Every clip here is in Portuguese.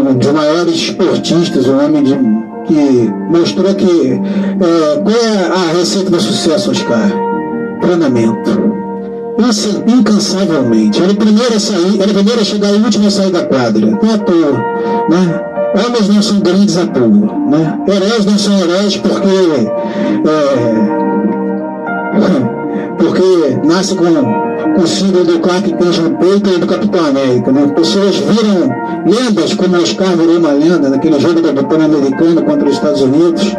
um dos maiores esportistas, um homem que mostrou que qual é a receita do sucesso, Oscar? Treinamento. Incansavelmente. Era o primeiro a sair, era o primeiro a chegar e o último a sair da quadra. Não é à toa, né? Homens não são grandes à toa, né? Heróis não são heróis porque nasce com o símbolo do Clark Kent no peito e do Capitão América, né? Pessoas viram lendas, como o Oscar virou uma lenda naquele jogo do Pan-Americano contra os Estados Unidos,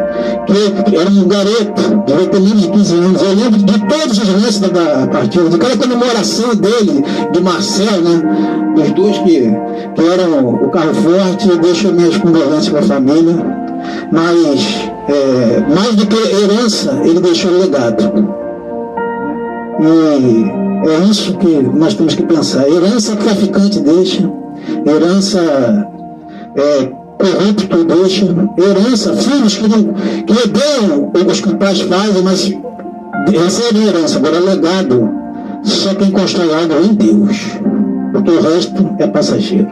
que era um garoto, devia ter menos de 15 anos. Eu lembro de todos os lances da partida, de cada comemoração dele, de Marcel, né? Dos dois que eram o carro forte. Eu deixo minhas condolências para a família, mas mais do que herança, ele deixou legado. E é isso que nós temos que pensar. Herança traficante deixa, herança corrupto deixa, herança filhos que odeiam o que os pais fazem, mas recebem herança. Agora legado, só quem constrói algo é em Deus, porque o resto é passageiro.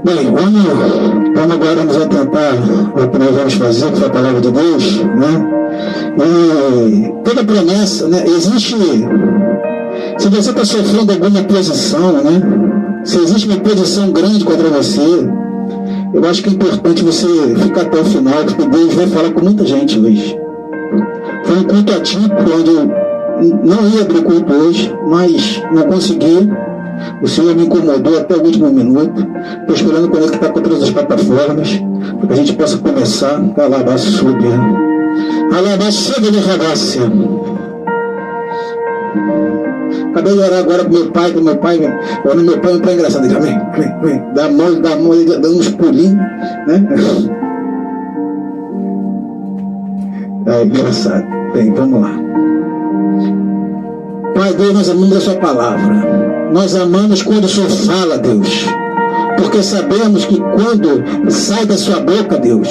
Bem, vamos agora nos atentar ao que nós vamos fazer, que foi a palavra de Deus, né? E toda promessa, né? Existe, se você está sofrendo alguma oposição, né? Se existe uma oposição grande contra você, eu acho que é importante você ficar até o final, porque Deus vai falar com muita gente hoje. Foi um culto atípico, onde eu não ia abrir culto hoje, mas não consegui. O Senhor me incomodou até o último minuto. Estou esperando conectar com todas as plataformas, para que a gente possa começar. Alabaço sobre. Alabaço sobre a rabaça. Acabei de orar agora com meu pai, meu pai é engraçado. Ele, amém. Dá a mão, ele dá uns pulinhos, né? É engraçado. Bem, vamos lá. Pai Deus, nós amamos a sua palavra. Nós amamos quando o Senhor fala, Deus, porque sabemos que quando sai da sua boca, Deus,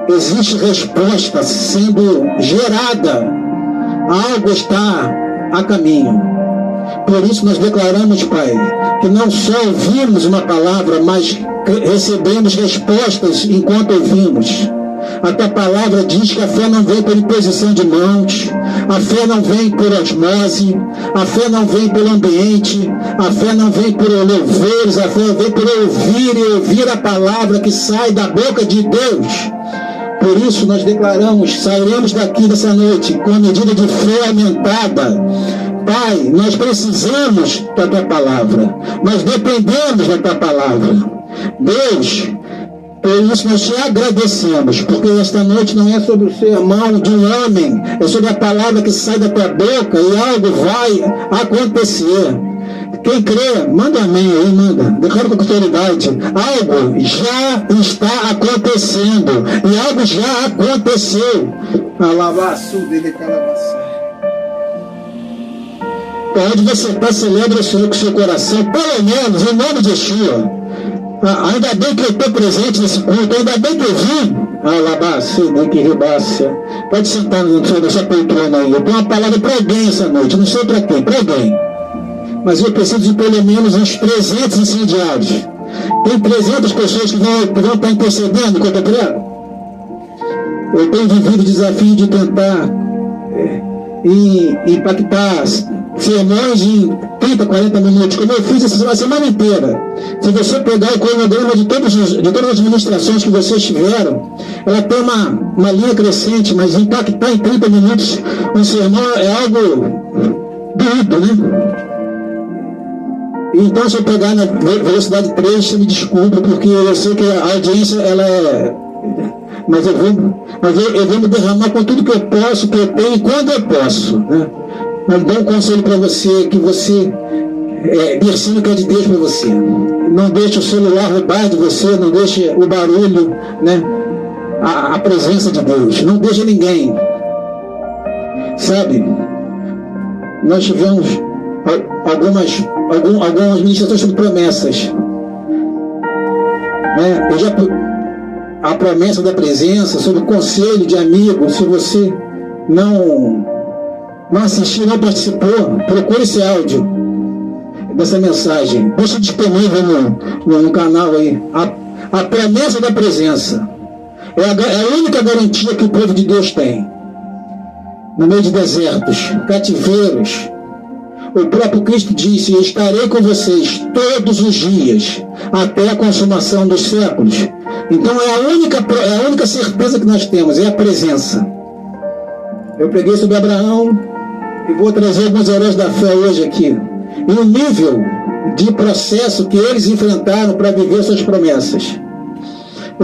existe resposta sendo gerada, algo está a caminho. Por isso nós declaramos, Pai, que não só ouvimos uma palavra, mas recebemos respostas enquanto ouvimos. A tua palavra diz que a fé não vem por imposição de mãos, a fé não vem por osmose, a fé não vem pelo ambiente, a fé não vem por louvores, a fé vem por ouvir e ouvir a palavra que sai da boca de Deus. Por isso nós declaramos, sairemos daqui dessa noite com a medida de fé aumentada. Pai, nós precisamos da tua palavra, nós dependemos da tua palavra. Deus, por isso nós te agradecemos, porque esta noite não é sobre o sermão de um homem, é sobre a palavra que sai da tua boca e algo vai acontecer. Quem crê, manda amém aí, manda. Declara com autoridade. Algo já está acontecendo, e algo já aconteceu. Alabaçu dele, calabaçu. Onde você está, celebra o Senhor com o seu coração, pelo menos em nome de Yeshua. Ainda bem que eu estou presente nesse culto, ainda bem que eu vim. Alabaçu, que ribácia. Pode sentar nessa poltrona aí. Eu tenho uma palavra para alguém essa noite, não sei para quem, para alguém. Mas eu preciso de pelo menos uns 300 incendiários. Tem 300 pessoas que vão estar intercedendo enquanto eu prego. Eu tenho vivido o desafio de tentar impactar sermões em 30, 40 minutos, como eu fiz essa semana inteira. Se você pegar o cronograma de todas as administrações que vocês tiveram, ela tem uma linha crescente, mas impactar em 30 minutos um sermão é algo doído, né? Então, se eu pegar na velocidade 3, você me desculpa, porque eu sei que a audiência, ela é... Mas eu vou me derramar com tudo que eu posso, que eu tenho, quando eu posso, né? Mas dou um conselho para você, que você... Versículo que é de Deus para você. Não deixe o celular roubar de você, não deixe o barulho, né? A presença de Deus. Não deixe ninguém. Sabe? Nós tivemos algumas ministrações sobre promessas, né? A promessa da presença, sobre o conselho de amigos. Se você não assistiu, não participou, procure esse áudio. dessa mensagem. Deixa disponível no canal aí. A promessa da presença. É a única garantia que o povo de Deus tem. No meio de desertos, cativeiros. O próprio Cristo disse: estarei com vocês todos os dias, até a consumação dos séculos. Então é a única certeza que nós temos, é a presença. Eu preguei sobre Abraão e vou trazer alguns heróis da fé hoje aqui. E o nível de processo que eles enfrentaram para viver suas promessas.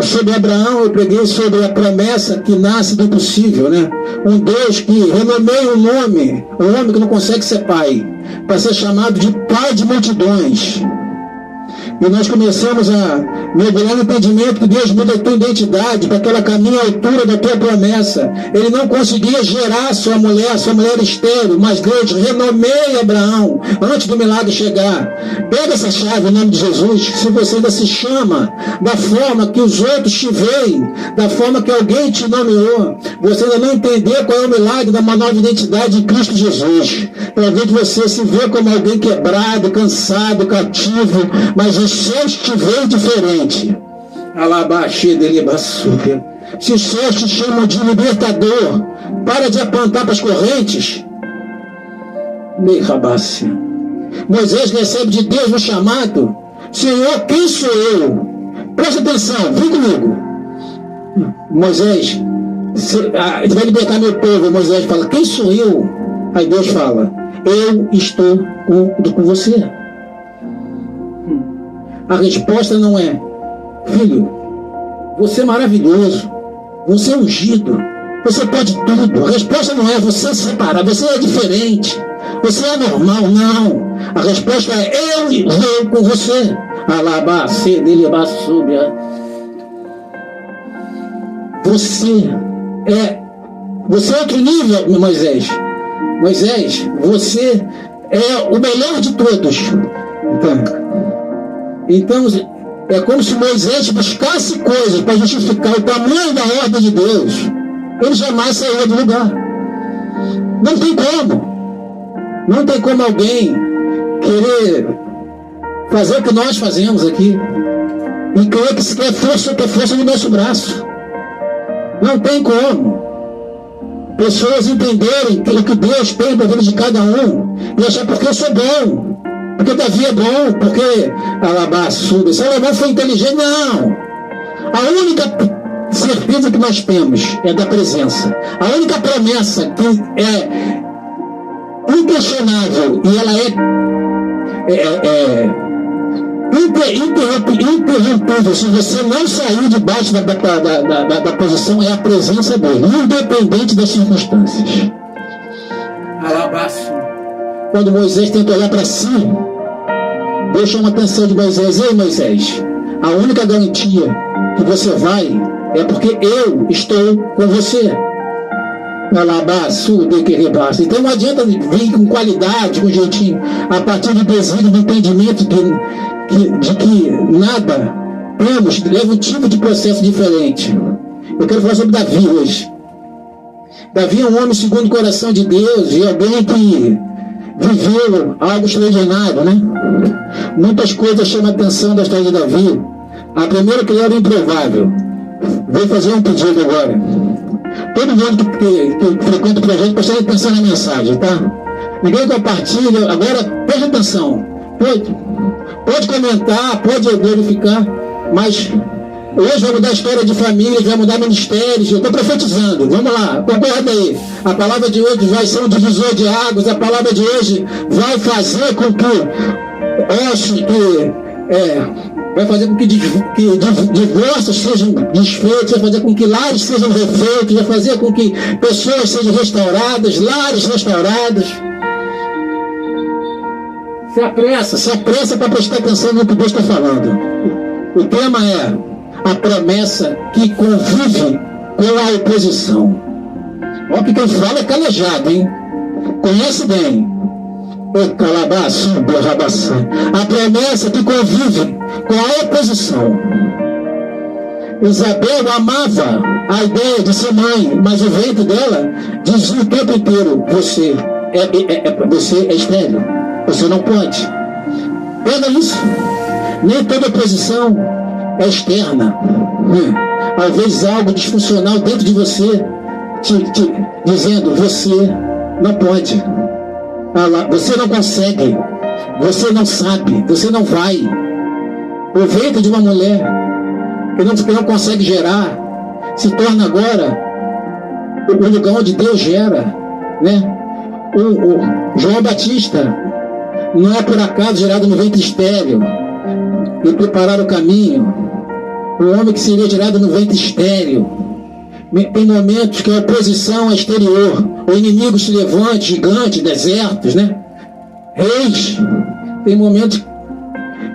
Sobre Abraão, eu preguei sobre a promessa que nasce do impossível, né? Um Deus que renomeia um homem que não consegue ser pai, para ser chamado de pai de multidões. E nós começamos a mergulhar no entendimento que Deus muda a tua identidade para que ela caminhe à altura da tua promessa. Ele não conseguia gerar sua mulher estéril, mas Deus renomeia Abraão antes do milagre chegar. Pega essa chave em nome de Jesus. Se você ainda se chama da forma que os outros te veem, da forma que alguém te nomeou, você ainda não entendeu qual é o milagre da uma nova identidade em Cristo Jesus. Talvez você se vê como alguém quebrado, cansado, cativo, mas os céus te veem diferente. Alabaxê delibaçúbia. Se os céus te chamam de libertador, para de apontar para as correntes. Moisés recebe de Deus um chamado: Senhor, quem sou eu? Presta atenção, vem comigo. Moisés, você vai libertar meu povo. Moisés fala: quem sou eu? Aí Deus fala: eu estou com você. A resposta não é: filho, você é maravilhoso, você é ungido, você pode tudo. A resposta não é: você é separado, você é diferente, você é normal. Não. A resposta é: eu vou com você. Alabacê dele basúbia. Você é outro nível, Moisés. Moisés, você é o melhor de todos. Então, é como se Moisés buscasse coisas para justificar o tamanho da ordem de Deus. Ele jamais saiu do lugar. Não tem como. Não tem como alguém querer fazer o que nós fazemos aqui e crer que se quer força no nosso braço. Não tem como. Pessoas entenderem o que Deus tem para a vida de cada um e achar porque eu sou bom. Porque Davi é bom, porque Alabaçuda, Salomão foi inteligente. Não! A única certeza que nós temos é da presença. A única promessa que é inquestionável e ela interrompível, se você não sair debaixo da posição, é a presença dele, independente das circunstâncias. Alabaçuda. Quando Moisés tenta olhar para si, Deus chama a atenção de Moisés: ei Moisés, a única garantia que você vai é porque eu estou com você. Então não adianta vir com qualidade, com jeitinho, a partir do desejo, do entendimento de que nada temos, leva um tipo de processo diferente. Eu quero falar sobre Davi hoje. Davi é um homem segundo o coração de Deus e alguém que viveu algo extraordinário, né? Muitas coisas chamam a atenção da história de Davi. A primeira, que ele era improvável. Vou fazer um pedido agora. Todo mundo que frequenta o projeto, preste atenção na mensagem, tá? Ninguém compartilha. Agora, preste atenção. Pode comentar, pode glorificar, mas hoje vai mudar a história de famílias, vai mudar ministérios. Eu estou profetizando. Vamos lá, concorda aí. A palavra de hoje vai ser um divisor de águas. A palavra de hoje vai fazer com que ossos, vai fazer com que divórcios sejam desfeitos, vai fazer com que lares sejam refeitos, vai fazer com que pessoas sejam restauradas, lares restaurados. Se apressa para prestar atenção no que Deus está falando. O tema é a promessa que convive com a oposição. Olha que quem fala é calejado, hein? Conhece bem. A promessa que convive com a oposição. Isabel amava a ideia de ser mãe, mas o ventre dela dizia o tempo inteiro: você é estéril, você não pode. Entenda isso. Nem toda oposição é externa. Às vezes algo disfuncional dentro de você dizendo, você não pode, você não consegue, você não sabe, você não vai. O ventre de uma mulher que não consegue gerar se torna agora o lugar onde Deus gera, né? O João Batista não é por acaso gerado no ventre estéril e preparar o caminho. O homem que seria gerado no ventre estéril. Tem momentos que a oposição é exterior, o inimigo se levanta, gigante, desertos, né? Reis. Tem momentos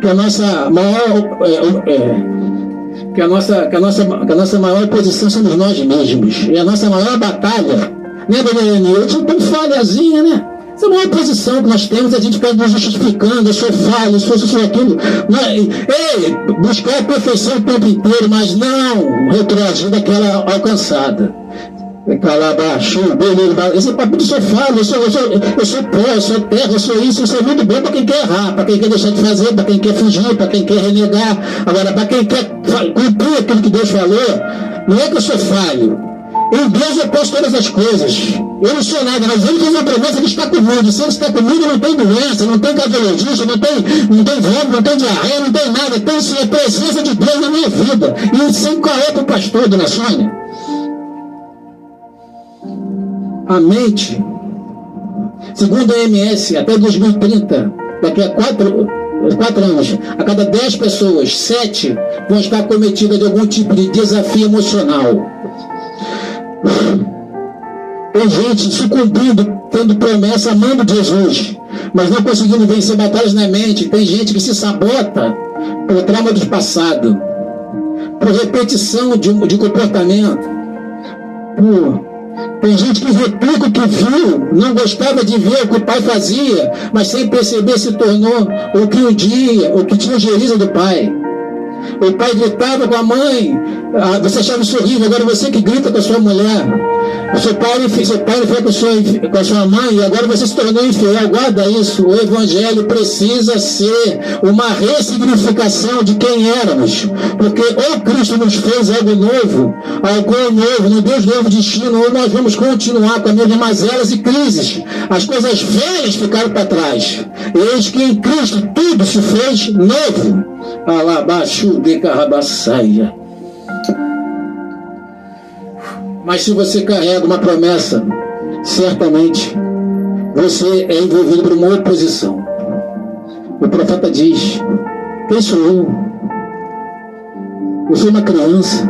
que a nossa maior que a nossa maior oposição somos nós mesmos. E a nossa maior batalha, né, Daniel? Eu sou tão falhazinha, né? Essa é a maior posição que nós temos, a gente fica nos justificando, eu sou falho, eu sou aquilo. Buscar a perfeição o tempo inteiro, mas não retroagir daquela alcançada. Calabaixo, beleza, esse papo de sou falho, eu sou pó, eu sou terra, eu sou isso, eu sou muito bom para quem quer errar, para quem quer deixar de fazer, para quem quer fugir, para quem quer renegar. Agora, para quem quer cumprir aquilo que Deus falou, não é que eu sou falho. Em Deus eu posso todas as coisas. Eu não sou nada, mas Ele fez uma promessa, Ele está comigo. Se Ele está comigo, não tem doença, não tem cardiologista, não tem vômito, não tem diarreia, não tem nada. Tem sim a presença de Deus na minha vida. E sem cair para o pastor, dona Sônia. A mente, segundo a OMS, até 2030, daqui a 4 anos, a cada 10 pessoas, 7 vão estar cometidas de algum tipo de desafio emocional. Tem gente sucumbindo, tendo promessa, amando Jesus, mas não conseguindo vencer batalhas na mente. Tem gente que se sabota por trauma do passado, por repetição de comportamento, tem gente que replica o que viu, não gostava de ver o que o pai fazia, mas sem perceber se tornou o que tinha gerência do pai. O pai gritava com a mãe, você achava isso horrível, agora você que grita com a sua mulher. Seu pai foi com a sua mãe e agora você se tornou infiel. Guarda isso. O Evangelho precisa ser uma ressignificação de quem éramos. Porque ou Cristo nos fez algo novo, nos deu novo destino, ou nós vamos continuar com as mesmas mazelas e crises. As coisas velhas ficaram para trás. Eis que em Cristo tudo se fez novo. Alabaxu de carrabaçaia. Mas se você carrega uma promessa, certamente você é envolvido por uma oposição. O profeta diz: quem sou eu? Eu sou uma criança,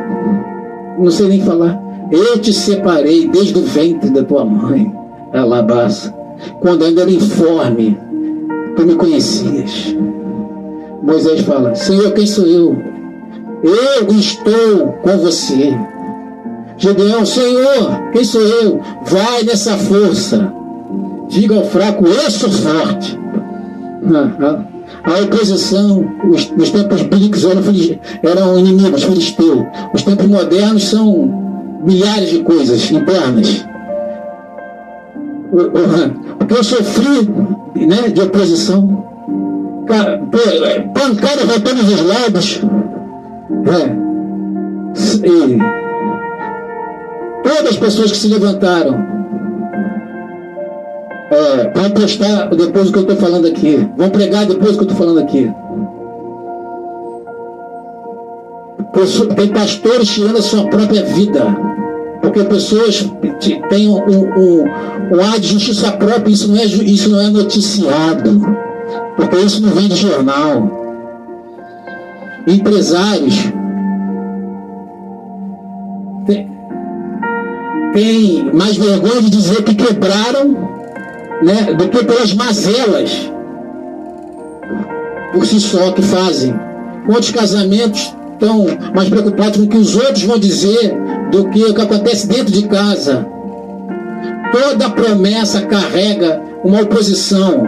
não sei nem falar. Eu te separei desde o ventre da tua mãe, Alabaça, quando ainda era informe, tu me conhecias. Moisés fala: Senhor, quem sou eu? Eu estou com você. Gedeão: Senhor, quem sou eu? Vai nessa força. Diga ao fraco: eu sou forte. A oposição, nos tempos bíblicos eram inimigos, filisteus. Os tempos modernos são milhares de coisas internas. Porque eu sofri, né, de oposição. Pancada para todos os lados. Todas as pessoas que se levantaram vão postar depois do que eu estou falando aqui, vão pregar depois do que eu estou falando aqui. Tem pastores tirando a sua própria vida, porque pessoas têm um ar de justiça própria. Isso não é noticiado, porque isso não vem de jornal. Empresários tem mais vergonha de dizer que quebraram, né, do que pelas mazelas por si só que fazem. Quantos casamentos estão mais preocupados com o que os outros vão dizer do que o que acontece dentro de casa? Toda promessa carrega uma oposição.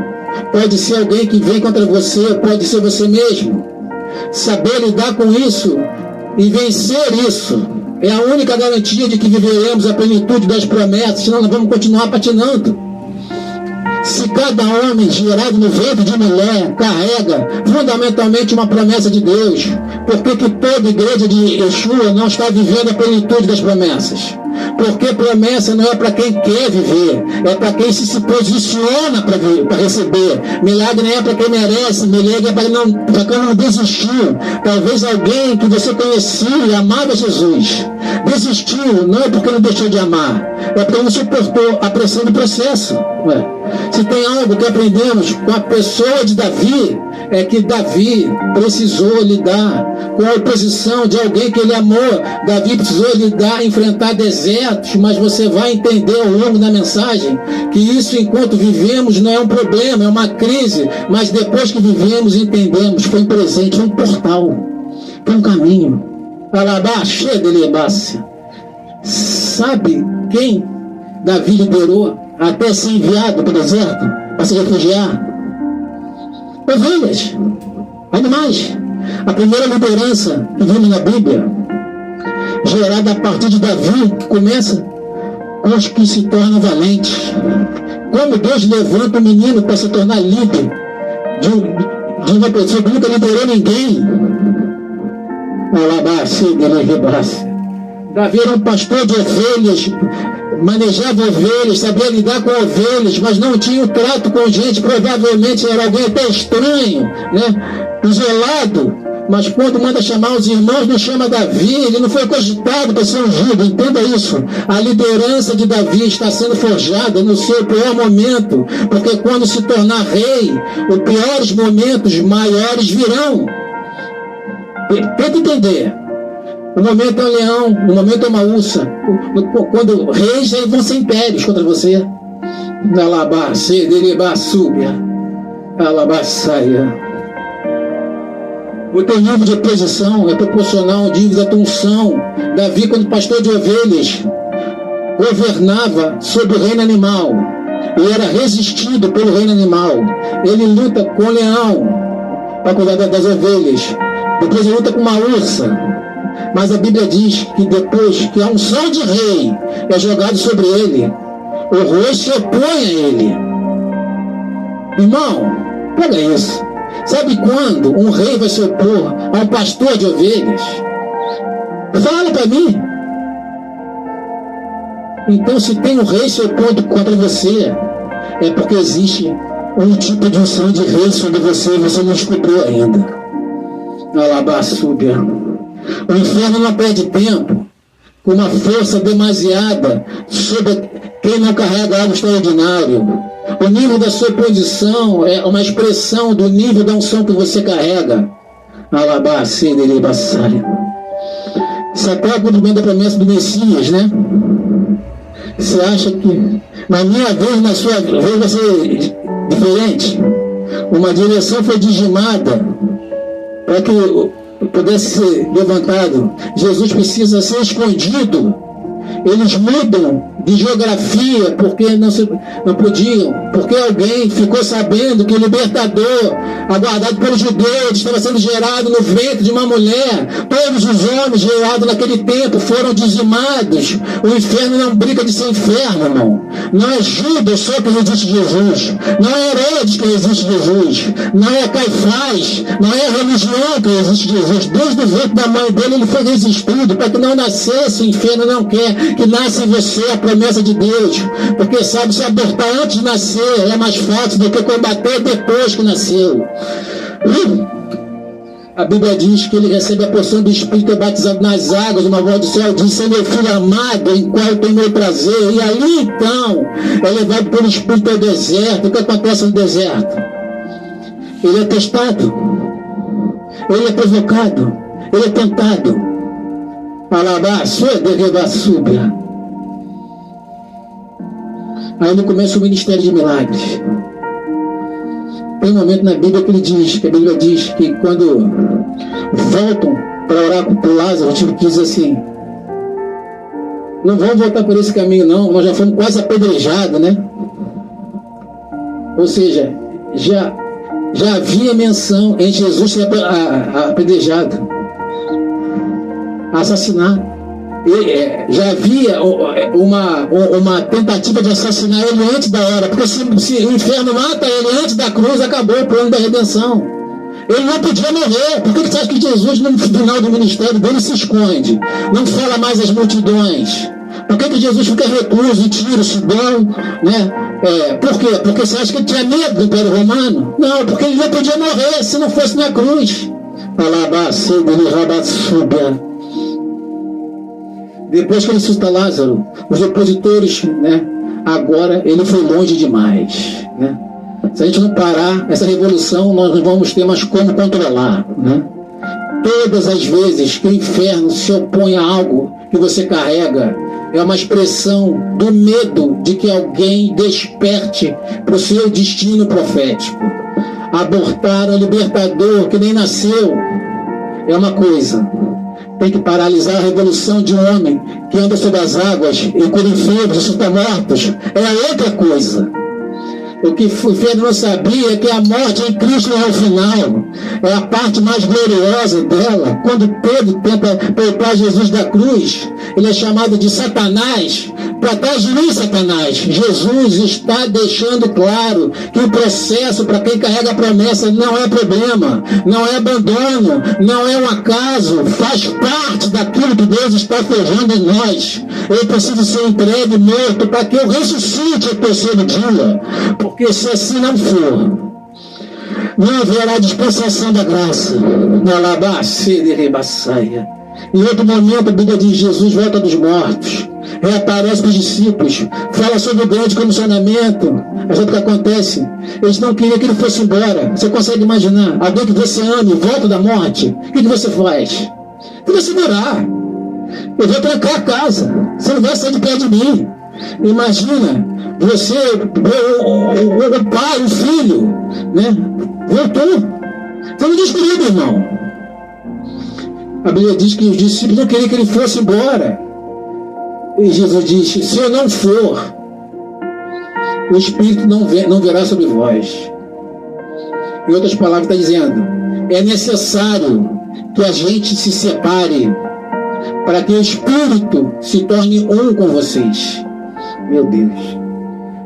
Pode ser alguém que vem contra você, pode ser você mesmo. Saber lidar com isso e vencer isso é a única garantia de que viveremos a plenitude das promessas, senão nós vamos continuar patinando. Se cada homem gerado no ventre de mulher carrega fundamentalmente uma promessa de Deus, por que toda igreja de Yeshua não está vivendo a plenitude das promessas? Porque promessa não é para quem quer viver, é para quem se posiciona para receber. Milagre não é para quem merece, milagre é para quem não desistiu. Talvez alguém que você conhecia e amava Jesus desistiu, não é porque não deixou de amar, é porque não suportou a pressão do processo. Se tem algo que aprendemos com a pessoa de Davi, é que Davi precisou lidar com a oposição de alguém que ele amou. Davi precisou lidar, enfrentar desertos, mas você vai entender ao longo da mensagem que isso, enquanto vivemos, não é um problema, é uma crise, mas depois que vivemos, entendemos, foi um presente, foi um portal, foi um caminho. Alabaixa delebácia. Sabe quem Davi liderou até ser enviado para o deserto para se refugiar? Ovelhas, animais. A primeira liderança que vimos na Bíblia, gerada a partir de Davi, que começa com os que se tornam valentes. Como Deus levanta o menino para se tornar líder de uma pessoa que nunca liderou ninguém. Davi era um pastor de ovelhas, manejava ovelhas, sabia lidar com ovelhas, mas não tinha o trato com gente. Provavelmente era alguém até estranho, né? Isolado. Mas quando manda chamar os irmãos, não chama Davi, ele não foi cogitado para ser ungido. Entenda isso. A liderança de Davi está sendo forjada no seu pior momento, porque quando se tornar rei, os piores momentos maiores virão. Tenta entender. O momento é um leão, o momento é uma ursa. Quando reis, aí vão ser impérios contra você. Alabacê, deribasúbia, alabassaia. O teu nível de oposição é proporcional ao nível da tua unção. Davi, quando pastor de ovelhas, governava sobre o reino animal e era resistido pelo reino animal. Ele luta com o leão para cuidar das ovelhas. Depois ele luta com uma ursa. Mas a Bíblia diz que depois que a unção de rei é jogado sobre ele, o rei se opõe a ele. Irmão, pega isso. Sabe quando um rei vai se opor a um pastor de ovelhas? Fala para mim. Então, se tem um rei se opondo contra você, é porque existe um tipo de unção de rei sobre você e você não descobriu ainda. Alabaçúbia. O inferno não perde tempo com uma força demasiada sobre quem não carrega algo extraordinário. O nível da sua posição é uma expressão do nível da unção que você carrega. Alabacê, delibaçaia. Isso até é o cumprimento da promessa do Messias, né? Você acha que na minha vez, na sua vez vai ser diferente? Uma direção foi dizimada para que pudesse ser levantado. Jesus precisa ser escondido. Eles mudam de geografia porque não podiam, porque alguém ficou sabendo que o libertador, aguardado pelos judeus, estava sendo gerado no ventre de uma mulher. Todos os homens gerados naquele tempo foram dizimados. O inferno não brinca de ser inferno, irmão. Não é Judas só que resiste Jesus, não é Herodes que resiste Jesus, não é Caifás, não é a religião que resiste Jesus. Desde o ventre da mãe dele ele foi resistido para que não nascesse. O inferno não quer que nasça em você a promessa de Deus, porque sabe, se abortar antes de nascer é mais fácil do que combater depois que nasceu. A Bíblia diz que ele recebe a porção do Espírito, é batizado nas águas. Uma voz do céu diz: "É meu filho amado, em qual eu tenho meu prazer." E ali então é levado pelo Espírito ao deserto. O que acontece no deserto? Ele é testado, ele é provocado, ele é tentado. Aí no começo o ministério de milagres. Tem um momento na Bíblia que ele diz, que a Bíblia diz que quando voltam para orar por Lázaro, o tipo diz assim: não vamos voltar por esse caminho não, nós já fomos quase apedrejados, né? Ou seja, já havia menção em Jesus ser apedrejado, assassinado. já havia uma tentativa de assassinar ele antes da hora, porque se o inferno mata ele antes da cruz, acabou o plano da redenção. Ele não podia morrer. Por que você acha que Jesus, no final do ministério dele, se esconde? Não fala mais às multidões. Por que Jesus fica recluso em Tiro, Sidom, né? Por quê? Porque você acha que ele tinha medo do Império Romano? Não, porque ele não podia morrer se não fosse na cruz. Depois que ele ressuscita Lázaro, os opositores, né? Agora ele foi longe demais, né? Se a gente não parar essa revolução, nós não vamos ter mais como controlar, né? Todas as vezes que o inferno se opõe a algo que você carrega, é uma expressão do medo de que alguém desperte para o seu destino profético. Abortar o libertador que nem nasceu é uma coisa. Tem que paralisar a revolução de um homem que anda sobre as águas e cura enfermos, ressuscita mortos, é outra coisa. O que o inferno não sabia é que a morte em Cristo não é o final, é a parte mais gloriosa dela. Quando Pedro tenta poupar Jesus da cruz, ele é chamado de Satanás. Para trás de mim, Satanás. Jesus está deixando claro que o processo para quem carrega a promessa não é problema, não é abandono, não é um acaso, faz parte daquilo que Deus está forjando em nós. Eu preciso ser entregue, morto, para que eu ressuscite ao terceiro dia. Porque se assim não for, não haverá dispensação da graça. Em outro momento, a Bíblia diz: Jesus volta dos mortos, reaparece para os discípulos, fala sobre o grande comissionamento. Mas o que acontece? Eles não queriam que ele fosse embora. Você consegue imaginar? Alguém que você ama e volta da morte, o que você faz? Você vai segurar. Eu vou trancar a casa. Você não vai sair de perto de mim. Imagina, você, o pai, o filho, né? Voltou. Você não descobriu, meu irmão. A Bíblia diz que os discípulos não queriam que ele fosse embora. E Jesus diz: se eu não for, o Espírito não virá sobre vós. Em outras palavras, está dizendo: é necessário que a gente se separe para que o Espírito se torne um com vocês. Meu Deus,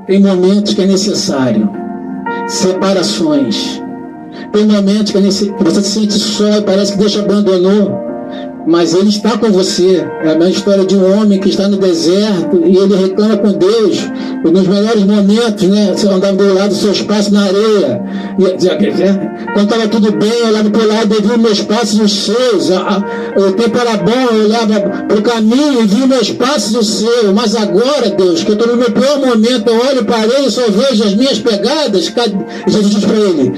tem momentos que é necessário separações. Tem momentos que você se sente só e parece que Deus te abandonou, mas Ele está com você. É a mesma história de um homem que está no deserto e ele reclama com Deus. E nos melhores momentos, né? Você andava do lado do seu espaço na areia. Quando estava tudo bem, eu olhava para o lado e via meus passos e os seus. O tempo era bom, eu olhava para o caminho e via meus passos e os seus. Mas agora, Deus, que eu estou no meu pior momento, eu olho para a areia e só vejo as minhas pegadas. Jesus diz para ele: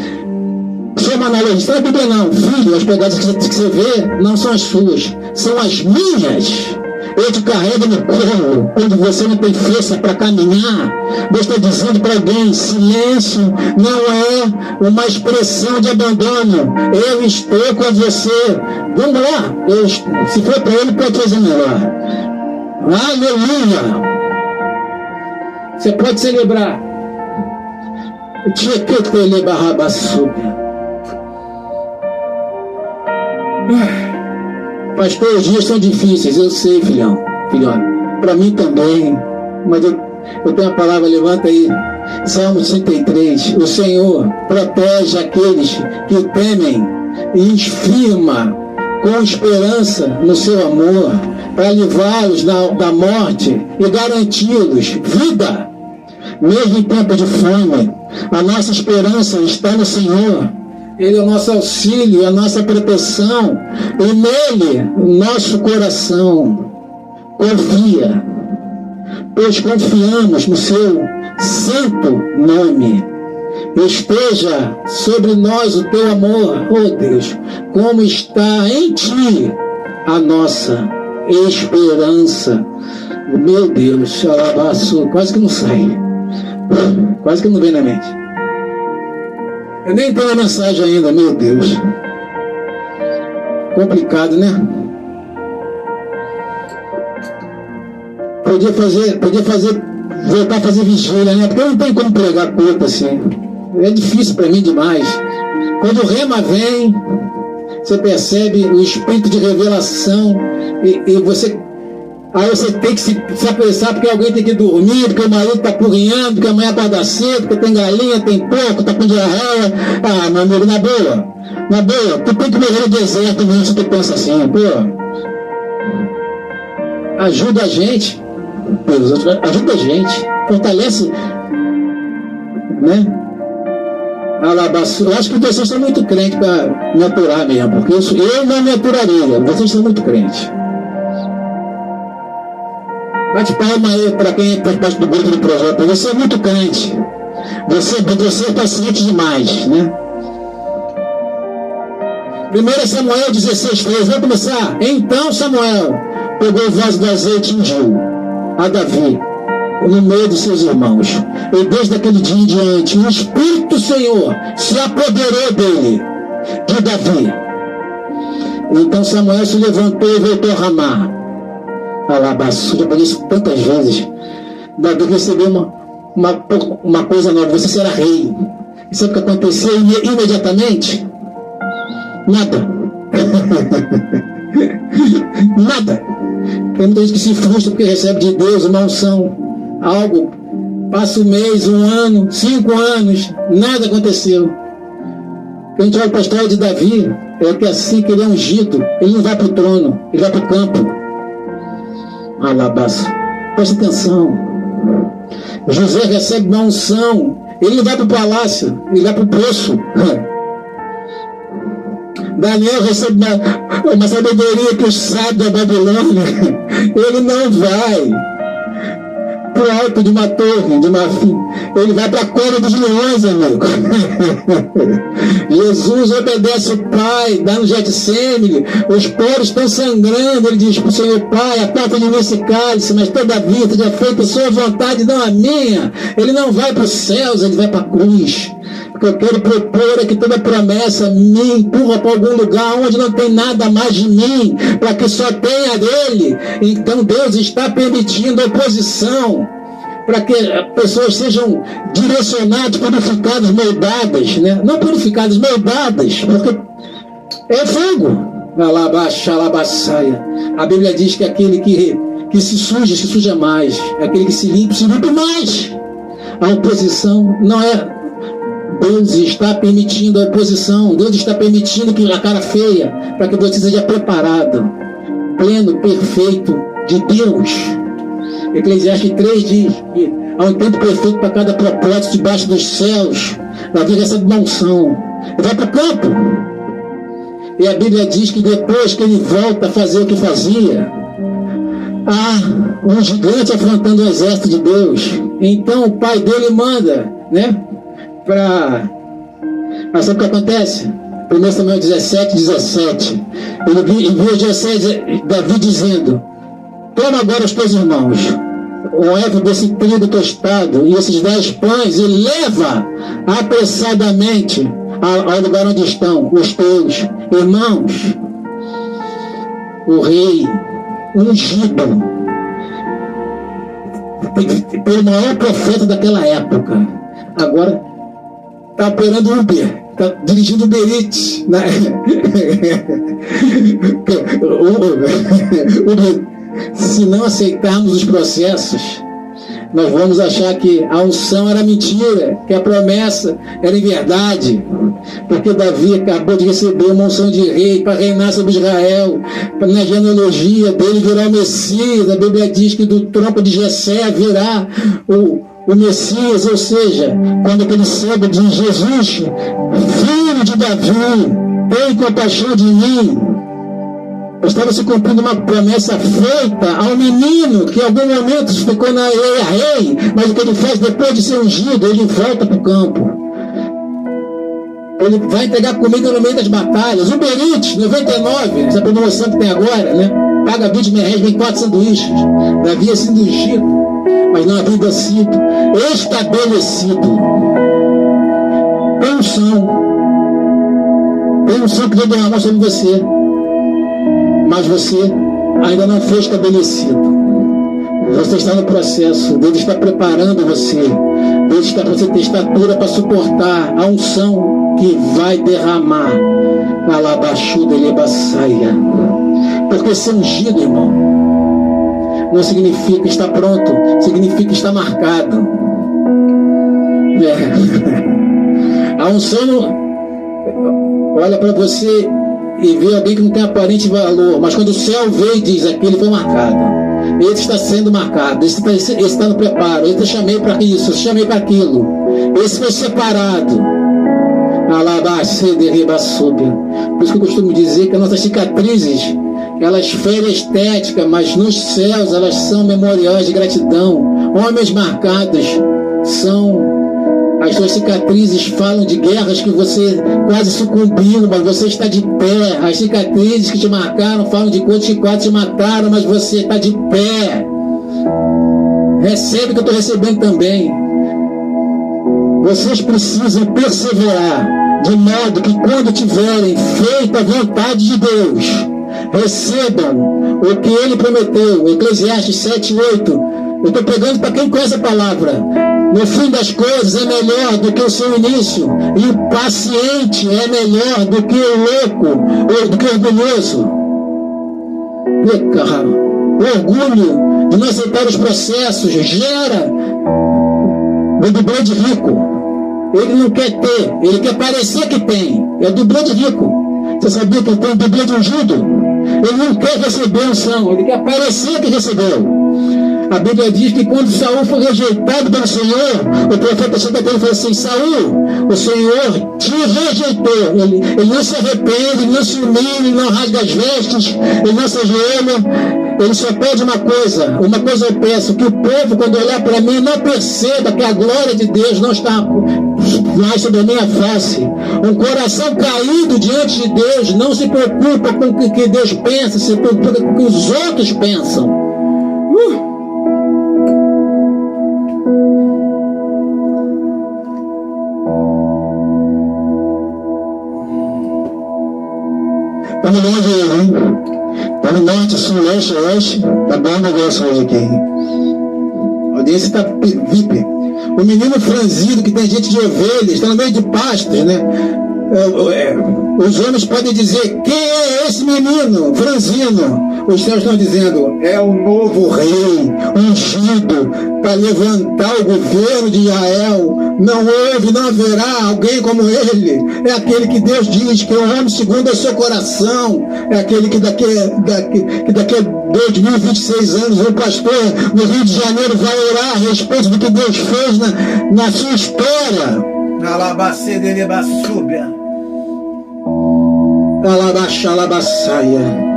só uma analogia, não é a Bíblia não, filho, as pegadas que você vê não são as suas, são as minhas. Eu te carrego no colo quando você não tem força para caminhar. Deus está dizendo para alguém: silêncio não é uma expressão de abandono. Eu estou com você. Vamos lá, se for para ele, pode fazer melhor. Aleluia! Você pode celebrar. Pastor, os dias são difíceis, eu sei, filhota. Para mim também, mas eu tenho a palavra, levanta aí. Salmo 33. O Senhor protege aqueles que o temem e os firma com esperança no seu amor, para livrá-los da morte e garanti-los vida. Mesmo em tempo de fome, a nossa esperança está no Senhor. Ele é o nosso auxílio, a nossa proteção, e nele o nosso coração confia, pois confiamos no seu santo nome. Esteja sobre nós o teu amor, oh Deus, como está em ti a nossa esperança. Meu Deus, quase que não sai, quase que não vem na mente. Eu nem tenho a mensagem ainda, meu Deus. Complicado, né? Podia voltar a fazer vigília, né? Porque eu não tenho como pregar curto assim. É difícil para mim demais. Quando o rema vem, você percebe o espírito de revelação e você Aí você tem que se apressar porque alguém tem que dormir, porque o marido está apurrinhando, porque amanhã acorda cedo, porque tem galinha, tem porco, está com diarreia. Ah, meu amigo, na boa, tu tem que morrer no deserto mesmo se tu pensa assim, pô. Ajuda a gente, ajuda a gente, fortalece, né? Eu acho que vocês são muito crentes para me aturar mesmo, porque eu não me aturaria, vocês são muito crentes. Bate palma aí para quem faz parte do grupo do projeto. Você é muito crente. Você é paciente demais, né? 1 Samuel 16:3. Vamos começar. Então Samuel pegou o vaso do azeite e ungiu a Davi no meio dos seus irmãos. E desde aquele dia em diante, o Espírito do Senhor se apoderou dele, de Davi. Então Samuel se levantou e voltou a Ramá. Já falei isso tantas vezes. Davi recebeu uma coisa nova: você será rei. E sabe o que aconteceu imediatamente? Nada. Nada. Tem muita gente que se frustra porque recebe de Deus uma unção, algo, passa um mês, 1 ano, 5 anos, nada aconteceu. Quando a gente olha para a história de Davi, é que assim que ele é ungido, ele não vai para o trono, ele vai para o campo. Alabaço. Preste atenção. José recebe uma unção. Ele não vai para o palácio, ele vai para o poço. Daniel recebe uma sabedoria que os sábios da Babilônia. Ele não vai para o alto de uma torre, ele vai para a cova dos leões, amigo. Jesus obedece o Pai, dá no Getsêmani, os poros estão sangrando, ele diz para o Senhor: Pai, aparta de mim esse cálice, mas todavia seja feita a sua vontade, não a minha. Ele não vai para os céus, ele vai para a cruz. O que eu quero propor é que toda promessa me empurra para algum lugar onde não tem nada mais de mim, para que só tenha dele. Então Deus está permitindo a oposição, para que pessoas sejam direcionadas, purificadas, moldadas, né? Não purificadas, moldadas, porque é fogo. A Bíblia diz que aquele que se suja mais, aquele que se limpa mais. A oposição não é... Deus está permitindo a oposição, Deus está permitindo que a cara feia, para que você seja preparado, pleno, perfeito de Deus. Eclesiastes 3 diz que há um tempo perfeito para cada propósito debaixo dos céus. Davi recebe uma unção, ele vai para o campo, e a Bíblia diz que depois que ele volta a fazer o que fazia, há um gigante afrontando o exército de Deus. Então o pai dele manda, né? Mas sabe o que acontece? 1 Samuel 17. Ele envia Davi dizendo: toma agora os teus irmãos, o évo desse trigo tostado e esses 10 pães, e leva apressadamente ao lugar onde estão os teus irmãos. O rei ungido pelo maior profeta daquela época, agora está operando Uber, está dirigindo Uber Eats. Se não aceitarmos os processos, nós vamos achar que a unção era mentira, que a promessa era em verdade, porque Davi acabou de receber uma unção de rei para reinar sobre Israel. Na genealogia dele virá o Messias. A Bíblia diz que do tronco de Jessé virá o Messias, ou seja, quando aquele cego diz: Jesus, filho de Davi, tem compaixão de mim. Estava se cumprindo uma promessa feita ao menino que em algum momento ficou na rei, mas o que ele faz depois de ser ungido, ele volta para o campo. Ele vai entregar comida no meio das batalhas. Uber Eats, 99, essa promoção que tem agora, né? Paga 20 reais, vem 4 sanduíches. Havia sido ungido, mas não havia sido estabelecido. Tem unção que Deus derramou sobre você, mas você ainda não foi estabelecido. Você está no processo. Deus está preparando você. Deus está para você ter estatura para suportar a unção que vai derramar. Alabaxuda elebaçaia. Porque ser ungido, irmão, não significa estar pronto, significa estar marcado. A unção olha para você e vê alguém que não tem aparente valor, mas quando o céu vê e diz: aquele foi marcado, esse está sendo marcado, esse está no preparo, esse eu chamei para isso, eu chamei para aquilo, esse foi separado. Por isso que eu costumo dizer que as nossas cicatrizes, elas ferem a estética, mas nos céus elas são memoriais de gratidão. Homens marcados são... As suas cicatrizes falam de guerras que você quase sucumbiu, mas você está de pé. As cicatrizes que te marcaram falam de coisas que quase te mataram, mas você está de pé. Recebe o que eu estou recebendo também. Vocês precisam perseverar, de modo que quando tiverem feito a vontade de Deus, recebam o que Ele prometeu. Eclesiastes 7:8. Eu estou pegando para quem conhece a palavra. No fim das coisas é melhor do que o seu início, e o paciente é melhor do que o louco, ou do que o orgulhoso. O orgulho de não aceitar os processos gera o dublê de rico. Ele não quer ter, ele quer parecer que tem. É o dublê de rico. Você sabia que ele tem o dublê de ungido? Ele não quer receber unção, ele quer parecer que recebeu. A Bíblia diz que quando Saul foi rejeitado pelo Senhor, o profeta chega dele e fala assim: Saul, o Senhor te rejeitou. Ele não se arrepende, ele não se humilha, ele não rasga as vestes, ele não se ajoelha. Ele só pede uma coisa eu peço: que o povo, quando olhar para mim, não perceba que a glória de Deus não está mais sobre a minha face. Um coração caído diante de Deus não se preocupa com o que Deus pensa, se preocupa com o que os outros pensam. Estamos longe aí, hein? Estamos norte, sul, leste, oeste. Tá bom o negócio hoje aqui. A audiência está VIP. O menino franzido, que tem gente de ovelhas, está no meio de pastos, né? Os homens podem dizer: quem é esse menino franzino? Os céus estão dizendo: é o novo rei ungido para levantar o governo de Israel. Não houve, não haverá alguém como ele. É aquele que Deus diz que é o homem segundo o seu coração. É aquele que daqui a 2026 anos o pastor no Rio de Janeiro vai orar a respeito do que Deus fez na sua história. Alabaxalabaçaia.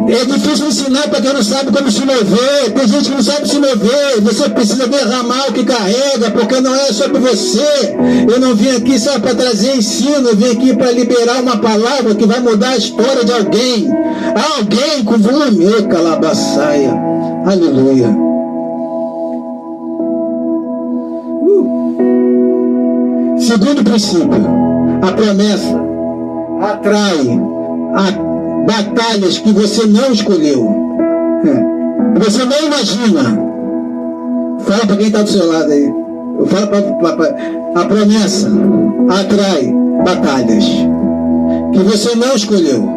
É difícil ensinar para quem não sabe como se mover. Tem gente que não sabe se mover. Você precisa derramar o que carrega, porque não é sobre você. Eu não vim aqui só para trazer ensino, eu vim aqui para liberar uma palavra que vai mudar a história de alguém. Alguém com volume, calabaçaia. Aleluia. Segundo princípio, a promessa atrai batalhas que você não escolheu. Você não imagina. Fala para quem está do seu lado aí. Fala a promessa atrai batalhas que você não escolheu.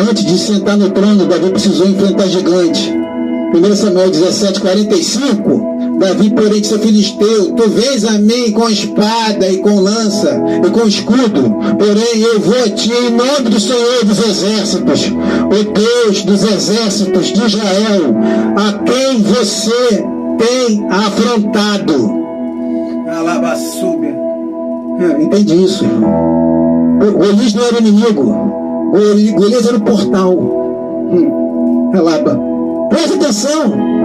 Antes de sentar no trono, Davi precisou enfrentar gigante. 1 Samuel 17:45. Davi, porém, disse ao filisteu: tu vens a mim com espada e com lança e com escudo, porém eu vou a ti em nome do Senhor dos exércitos, o Deus dos exércitos de Israel, a quem você tem afrontado. Entendi isso, irmão. Golias não era inimigo, Golias era o portal. Presta atenção.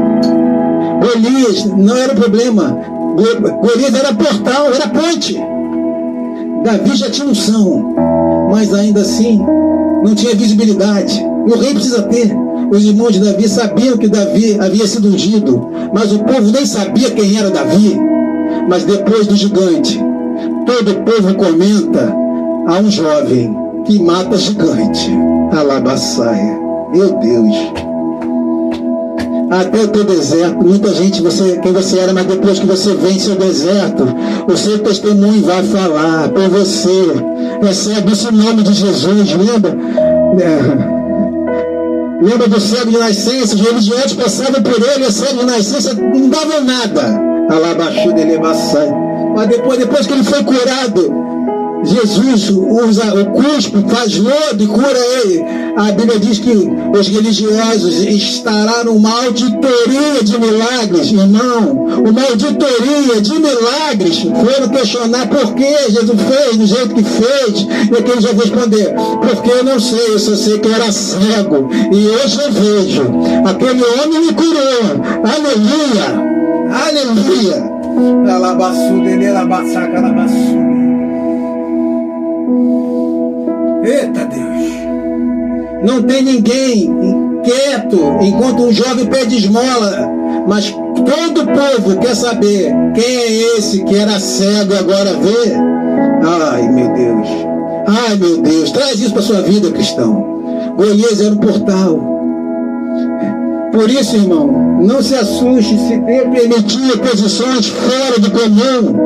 Golias não era o problema. Golias era portal, era ponte. Davi já tinha unção, mas ainda assim não tinha visibilidade. E o rei precisa ter. Os irmãos de Davi sabiam que Davi havia sido ungido, mas o povo nem sabia quem era Davi. Mas depois do gigante, todo o povo comenta: há um jovem que mata gigante. Alabaçaia. Meu Deus. Até o teu deserto, muita gente, quem você era, mas depois que você vence o deserto, o seu testemunho vai falar por você. Recebe isso em nome de Jesus, lembra? Lembra do cego de nascença? Os religiosos passavam por ele, o cego de nascença não dava nada. Alabaxu dele baçai. Mas depois que ele foi curado, Jesus usa o cuspe, faz lodo e cura ele. A Bíblia diz que os religiosos estarão numa auditoria de milagres, irmão. Uma auditoria de milagres. Foram questionar por que Jesus fez do jeito que fez. E aquele já respondeu: porque eu não sei, eu só sei que eu era cego. E hoje eu vejo. Aquele homem me curou. Aleluia! Aleluia! Alabaçu dele, alabaçaca, alabaçu. Eita Deus! Não tem ninguém quieto enquanto um jovem pede esmola, mas todo o povo quer saber quem é esse que era cego e agora vê. Ai meu Deus! Ai meu Deus! Traz isso para sua vida, cristão. Golias era um portal. Por isso, irmão, não se assuste se Deus permitir posições fora do comum.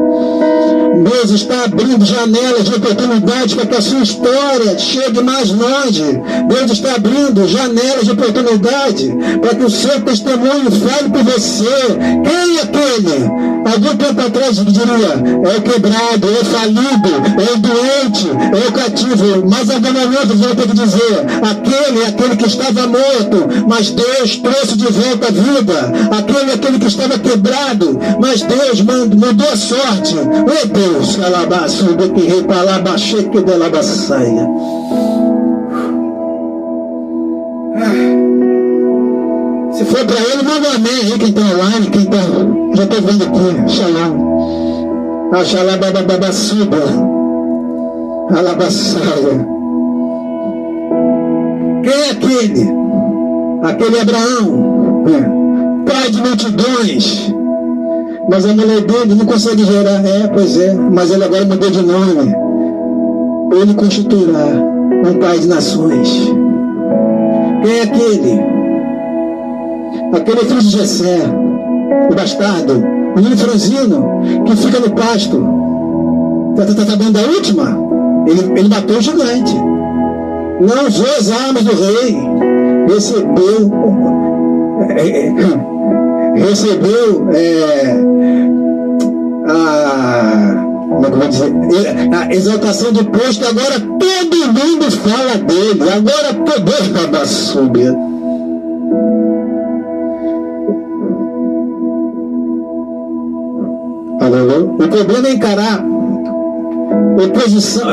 Deus está abrindo janelas de oportunidade para que a sua história chegue mais longe. Deus está abrindo janelas de oportunidade para que o seu testemunho fale por você. Quem é aquele? Algum tempo atrás diria: é o quebrado, é o falido, é o doente, é o cativo. Mas agora eu vou ter que dizer: aquele que estava morto, mas Deus trouxe de volta a vida. Aquele que estava quebrado, mas Deus mudou a sorte. Ô Deus, alabaço, do que rei para alabaxê que de alabaçaia. Se for para ele, manda um amém aí, quem está online, quem está. Já estou vendo aqui, xalão. Axalabababasuba. Alabaçaia. Quem é aquele? Aquele Abraão, pai de multidões. Mas a mulher dele não consegue gerar. Pois é, mas ele agora mudou de nome. Ele constituirá um pai de nações. Quem é aquele? Aquele filho de Jessé, o bastardo, o menino franzino, que fica no pasto. Tá sabendo da última? Ele matou o gigante. Não usou as armas do rei. Recebeu a exaltação do posto. Agora todo mundo fala dele. Agora todo mundo subir. O problema é encarar oposição.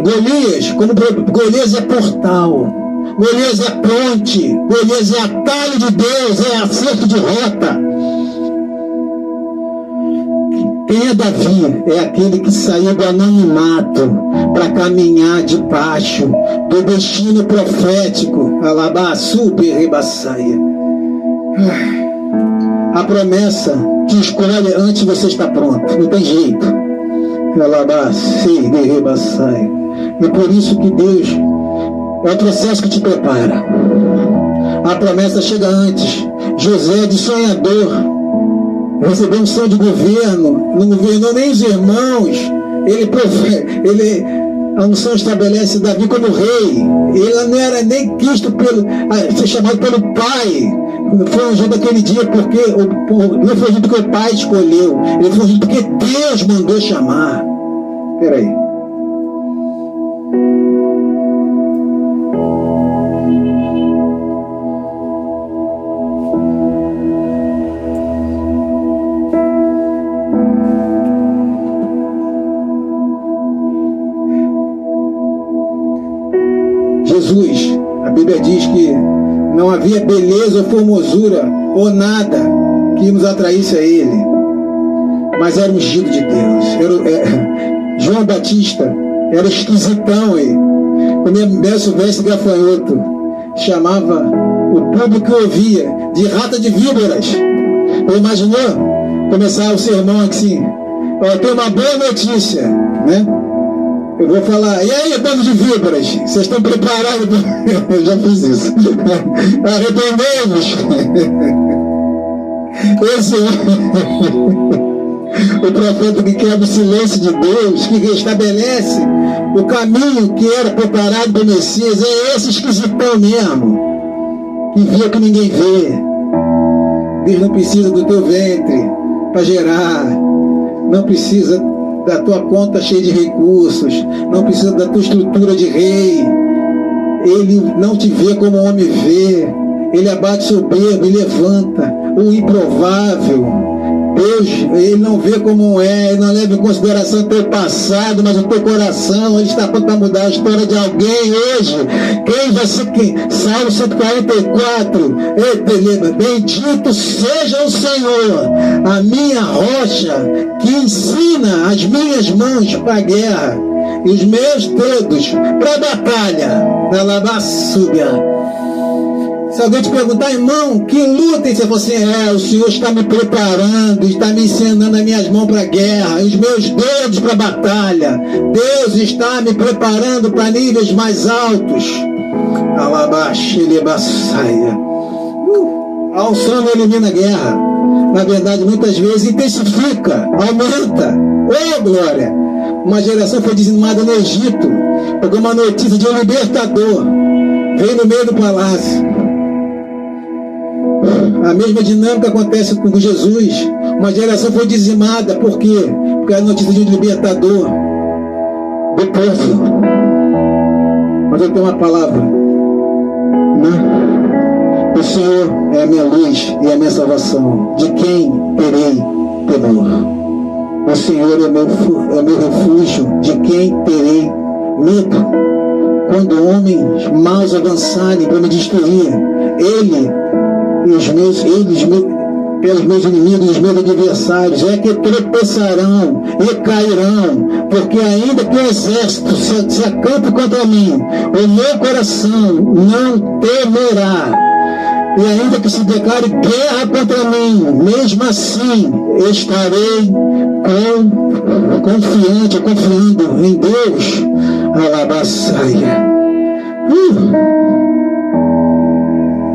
Golias, como Golias é portal, Golias é ponte, Golias é atalho de Deus, é acerto de rota. Quem é Davi? É aquele que saiu do anonimato para caminhar debaixo do destino profético. Alabaçu berrebaçaia. A promessa te escolhe antes de você estar pronto. Não tem jeito. Alabaçu berrebaçaia. E por isso que Deus é o processo que te prepara. A promessa chega antes. José, de sonhador, recebeu um sonho de governo, não governou nem os irmãos. A unção estabelece Davi como rei. Ele não era nem quisto foi chamado pelo pai. Foi ungido aquele dia porque não foi ungido porque o pai escolheu. Ele foi ungido porque Deus mandou chamar. Peraí. Jesus, a Bíblia diz que não havia beleza ou formosura ou nada que nos atraísse a ele, mas era ungido de Deus. João Batista era esquisitão, comia verso gafanhoto, chamava o público que ouvia de rata de víboras. Imaginou? Começar o sermão assim: eu tenho uma boa notícia, né? Eu vou falar: e aí, bando de víboras, vocês estão preparados? Eu já fiz isso. Arrependemos. O profeta que quebra o silêncio de Deus, que restabelece o caminho que era preparado para o Messias, é esse esquisitão mesmo, que vê o que ninguém vê. Deus não precisa do teu ventre para gerar, não precisa da tua conta cheia de recursos, não precisa da tua estrutura de rei. Ele não te vê como o homem vê. Ele abate soberbo e levanta o improvável. Deus, Ele não vê como é, Ele não leva em consideração o teu passado, mas o teu coração. Ele está pronto para mudar a história de alguém hoje. Quem vai ser quem? Salmo 144. Bendito seja o Senhor, a minha rocha, que ensina as minhas mãos para a guerra e os meus dedos para a batalha. Na labaçúbia. Se alguém te perguntar, irmão, que luta? E você fala assim, o Senhor está me preparando, está me ensinando as minhas mãos para a guerra, e os meus dedos para a batalha. Deus está me preparando para níveis mais altos. Alabaxelebaçaia. A unção não elimina a guerra. Na verdade, muitas vezes intensifica, aumenta. Oh, glória! Uma geração foi dizimada no Egito, porque uma notícia de um libertador veio no meio do palácio. A mesma dinâmica acontece com Jesus. Uma geração foi dizimada. Por quê? Porque a notícia de um libertador do povo. Mas eu tenho uma palavra. Não. O Senhor é a minha luz e a minha salvação. De quem terei temor? O Senhor é o meu refúgio. De quem terei medo? Quando homens maus avançarem para me destruir, pelos meus inimigos, os meus adversários, é que tropeçarão e cairão, porque ainda que o exército se acampe contra mim, o meu coração não temerá. E ainda que se declare guerra contra mim, mesmo assim estarei confiando em Deus. Alabaçaia.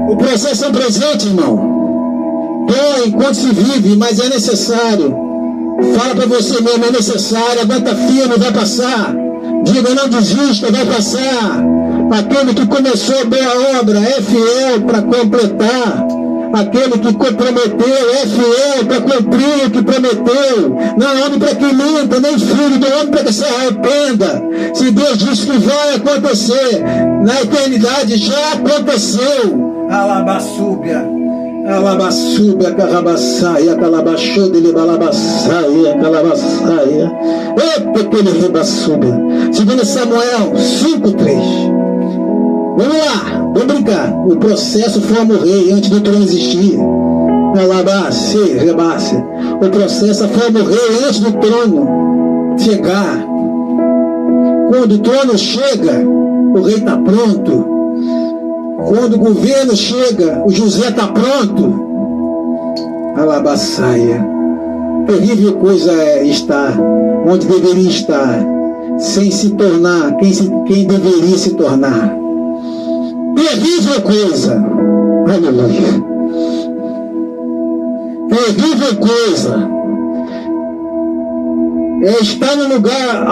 O processo é um presente, irmão. Dói enquanto se vive, mas é necessário. Fala para você mesmo, é necessário. Aguenta firme, vai passar. Diga, não desista, vai passar. Aquele que começou a boa obra é fiel para completar. Aquele que prometeu é fiel para cumprir o que prometeu. Não é homem para que minta, nem filho do homem para que se arrependa. Se Deus disse que vai acontecer, na eternidade já aconteceu. Alabaçúbia, alabaçúbia, carabaçaia, calabaxô dele, balabaçaia, calabaçaia. Epa, aquele rebaçúbia. 2 Samuel 5:3. Vamos lá, vamos brincar. O processo forma o rei antes do trono existir. O processo forma o rei antes do trono chegar. Quando o trono chega, o rei está pronto. Quando o governo chega, o José está pronto. Alabaçaia. Terrível coisa é estar onde deveria estar, sem se tornar quem deveria se tornar. Terrível coisa. Aleluia. Terrível coisa é estar no lugar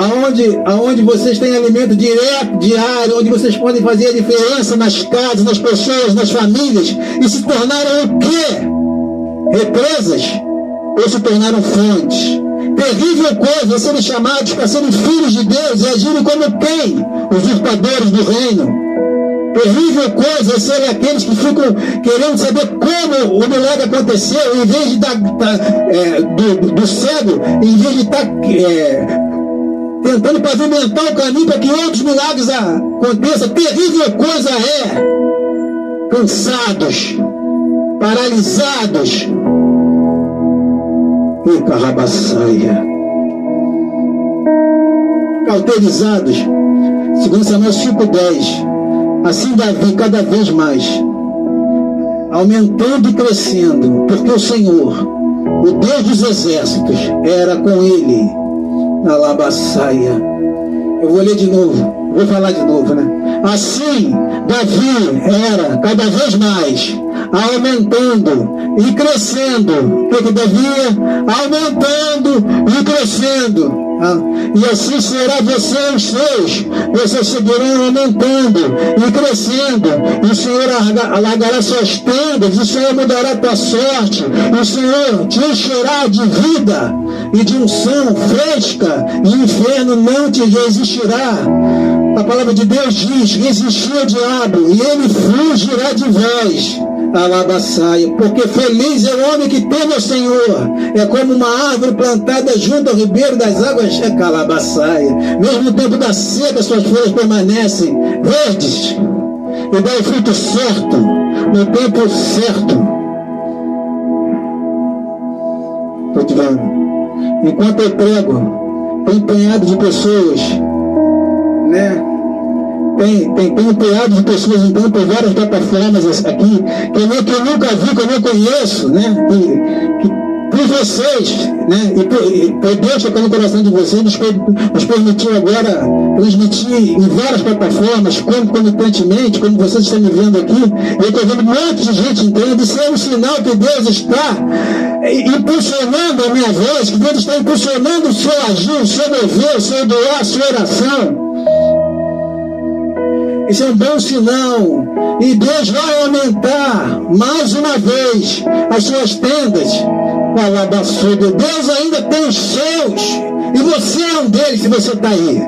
aonde vocês têm alimento direto, diário, onde vocês podem fazer a diferença nas casas, nas pessoas, nas famílias, e se tornaram o quê? Represas? Ou se tornaram fontes? Terrível coisa serem chamados para serem filhos de Deus e agirem como quem? Usurpadores do reino. Terrível coisa é serem aqueles que ficam querendo saber como o milagre aconteceu, em vez de do cego, em vez de estar tentando pavimentar o caminho para que outros milagres aconteçam. Terrível coisa é cansados, paralisados e carabaçaia, cauterizados. 2 Samuel 5:10. Assim Davi cada vez mais aumentando e crescendo, porque o Senhor, o Deus dos exércitos, era com ele. Alabaçaia. Eu vou ler de novo, vou falar de novo, né? Assim Davi era cada vez mais aumentando e crescendo. O que devia? Aumentando e crescendo. E assim será você e os seus. Vocês seguirão aumentando e crescendo. E o Senhor alargará suas tendas. O Senhor mudará tua sorte. O Senhor te encherá de vida e de unção fresca. E o inferno não te resistirá. A palavra de Deus diz: resistir ao diabo e ele fugirá de vós. Alabaçaia, porque feliz é o homem que teme ao Senhor. É como uma árvore plantada junto ao ribeiro das águas. É calabaçaia. Mesmo no tempo da seca, suas folhas permanecem verdes e dá o fruto certo no tempo certo. Estou te vendo. Enquanto eu prego, tem empenhado de pessoas, né? Tem um punhado de pessoas entrando por várias plataformas aqui, que eu nunca vi, que eu não conheço, né? Que por vocês, né? E por Deus tocando no coração de vocês, nos permitiu agora transmitir em várias plataformas, concomitantemente, como vocês estão me vendo aqui. Eu estou vendo um monte de gente entrando. Isso é um sinal que Deus está impulsionando a minha voz, que Deus está impulsionando o seu agir, o seu mover, o seu doar, a sua oração. Isso é um bom sinal. E Deus vai aumentar mais uma vez as suas tendas. Deus ainda tem os seus. E você é um deles, se você está aí.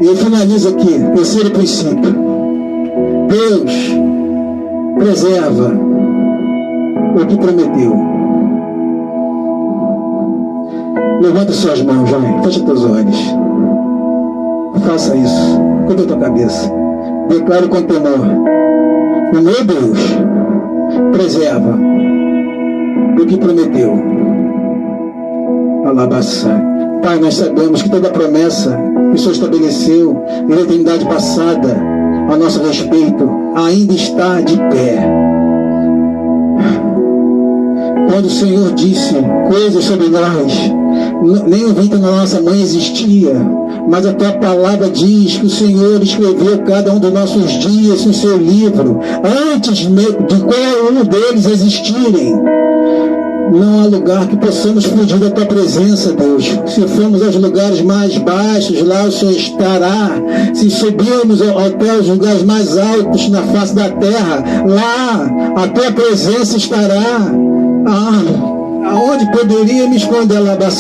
E eu finalizo aqui. Terceiro princípio. Deus preserva o que prometeu. Levanta suas mãos, vai. Fecha teus olhos. Faça isso. Curva a tua cabeça. Declaro com temor: o meu Deus preserva o que prometeu. Alabaçai. Pai, nós sabemos que toda promessa que o Senhor estabeleceu na eternidade passada a nosso respeito ainda está de pé. Quando o Senhor disse coisas sobre nós, nem o ventre na nossa mãe existia, mas a tua palavra diz que o Senhor escreveu cada um dos nossos dias no seu livro, antes de qual um deles existirem. Não há lugar que possamos fugir da tua presença, Deus. Se formos aos lugares mais baixos, lá o Senhor estará. Se subirmos até os lugares mais altos na face da terra, lá a tua presença estará. Aonde poderia me esconder da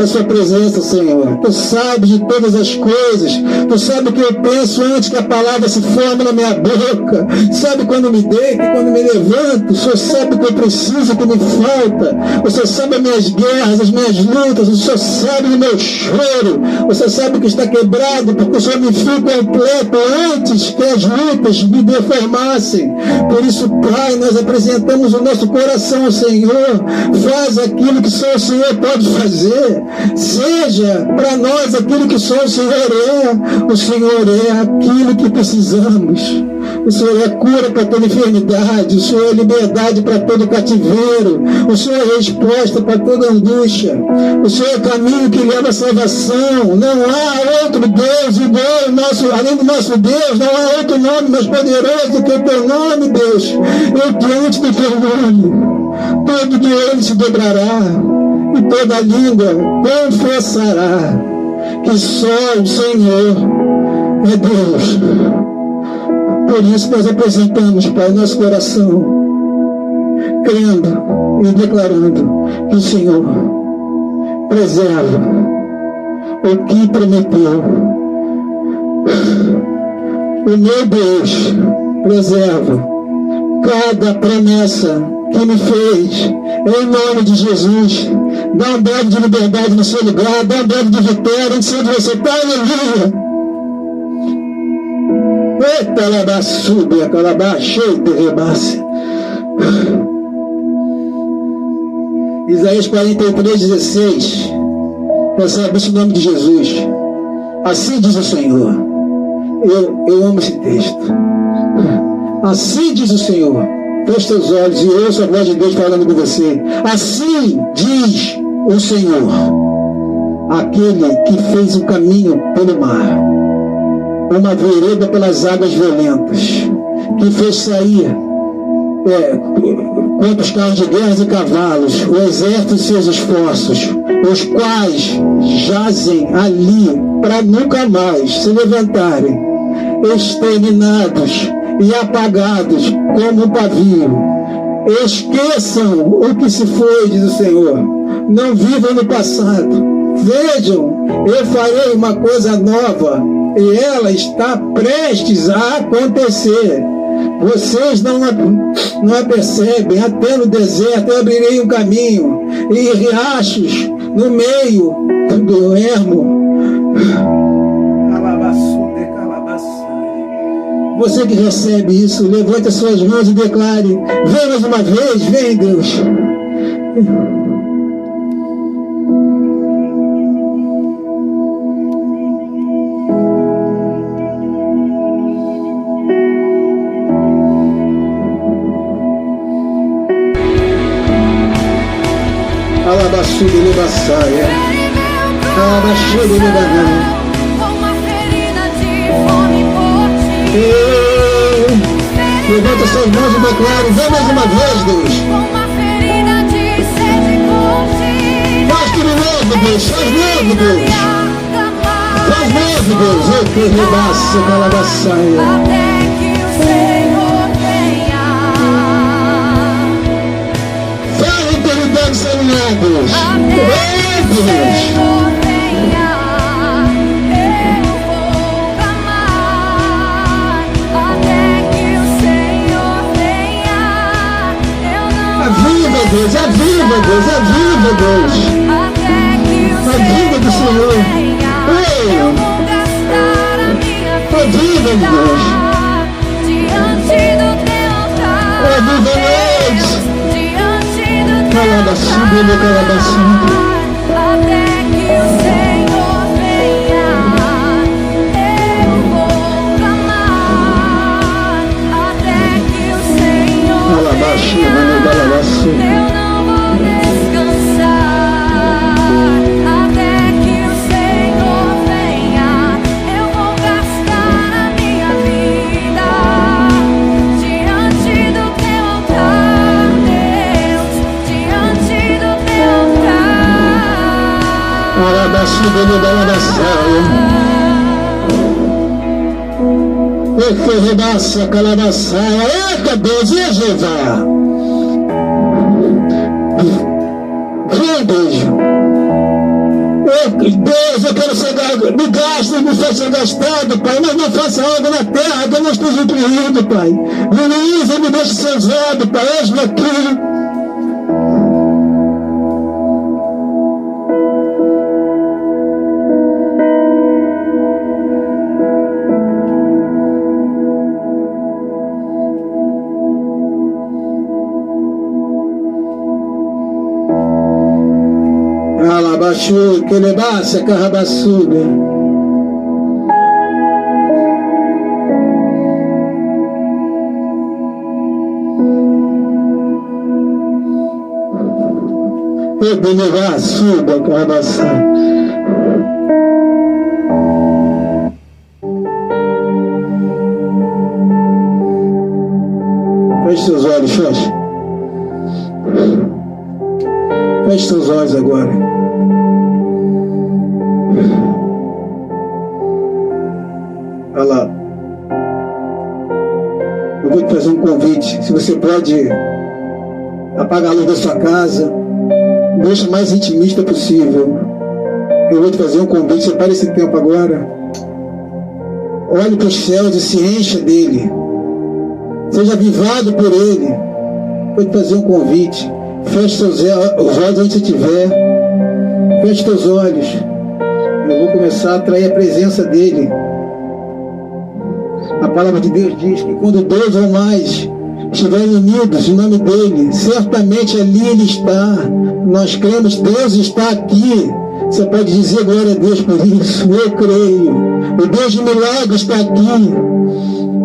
sua presença, Senhor? Tu sabes de todas as coisas. Tu sabe o que eu penso antes que a palavra se forme na minha boca. Sabe quando me deito e quando me levanto. O Senhor sabe o que eu preciso, o que me falta. O Senhor sabe as minhas guerras, as minhas lutas. O Senhor sabe o meu choro. O Senhor sabe o que está quebrado, porque o Senhor me viu completo antes que as lutas me deformassem. Por isso, Pai, nós apresentamos o nosso coração ao Senhor. Faz aquilo que só o Senhor pode fazer. Seja para nós aquilo que só o Senhor é. O Senhor é aquilo que precisamos. O Senhor é cura para toda enfermidade. O Senhor é liberdade para todo cativeiro. O Senhor é resposta para toda angústia. O Senhor é caminho que leva à salvação. Não há outro Deus igual ao nosso, além do nosso Deus. Não há outro nome mais poderoso do que o teu nome, Deus. Eu diante do teu nome, todo joelho se dobrará e toda língua confessará que só o Senhor é Deus. Por isso nós apresentamos, Pai, nosso coração, crendo e declarando que o Senhor preserva o que prometeu. O meu Deus preserva cada promessa que me fez, em nome de Jesus. Dá um breve de liberdade no seu lugar, dá um breve de vitória, onde você está, aleluia. Eita, labaçuba, calabaxei, derrebasse. Isaías 43:16. Recebe esse nome de Jesus. Assim diz o Senhor. Eu amo esse texto. Assim diz o Senhor. Feche seus olhos e ouça a voz de Deus falando com você. Assim diz o Senhor, aquele que fez um caminho pelo mar, uma vereda pelas águas violentas. que fez sair contra os carros de guerra e cavalos, o exército e seus esforços, os quais jazem ali para nunca mais se levantarem, exterminados e apagados como um pavio. Esqueçam o que se foi, diz o Senhor. Não vivam no passado. Vejam, eu farei uma coisa nova e ela está prestes a acontecer. Vocês não a percebem. Até no deserto eu abrirei um caminho e riachos no meio do ermo. Você que recebe isso, levante as suas mãos e declare: vem mais uma vez, vem, Deus. Alabaçuda e lebaçaia. Alabaçuda e lebaçaia. Levanta suas mãos e declare: vem mais uma vez, Deus. Faz tudo novo, Deus. Faz novo, Deus. Faz novo, Deus. Eu que rebaço, calabaçaia. Até que o Senhor venha. Faz a eternidade semear, Deus. Até que o Senhor venha. Eu vou clamar. Até que o Senhor venha. Eu não Aviva, Deus. Aviva, Deus. Aviva, Deus. Até que o Aviva do Senhor Senhor. venha. Ei. Eu vou gastar a minha Aviva, Deus. diante do teu altar. Aviva nós. Diante do teu Calabaçuda e calabaçuda. até que o Senhor venha, eu vou clamar. Até que o Senhor Calabaçuda venha, e calabaçuda. eu não vou descansar. Até que o Senhor venha, eu vou gastar a minha vida diante do teu altar, Deus, diante do teu altar. Alabaçuda e calabaçaia. Eu que rebaça, calabaçaia. Eita, Deus, e Jeová. Vem, Deus. Deus, eu quero ser me gasto, me faça gastado, Pai, mas não faça algo na terra que eu não esteja oprimido, Pai. Luísa, me deixe ser usado, Pai, eis-me aqui. Alabaxu, que lebaça, carrabaçuda. Eu benevar, suba, carrabaçá. Feche seus olhos, feche. Feche seus olhos agora. Olha lá. Eu vou te fazer um convite. Se você pode apagar a luz da sua casa, deixa o mais intimista possível. Eu vou te fazer um convite. Separe esse tempo agora. Olhe para os céus e se encha dele. Seja avivado por ele. Eu vou te fazer um convite. Feche seus olhos onde você estiver. Feche seus olhos. Eu vou começar a atrair a presença dele. A palavra de Deus diz que quando 2 ou mais estiverem unidos em nome dele, certamente ali ele está. Nós cremos, Deus está aqui. Você pode dizer glória a Deus por isso. Eu creio. O Deus de milagres está aqui.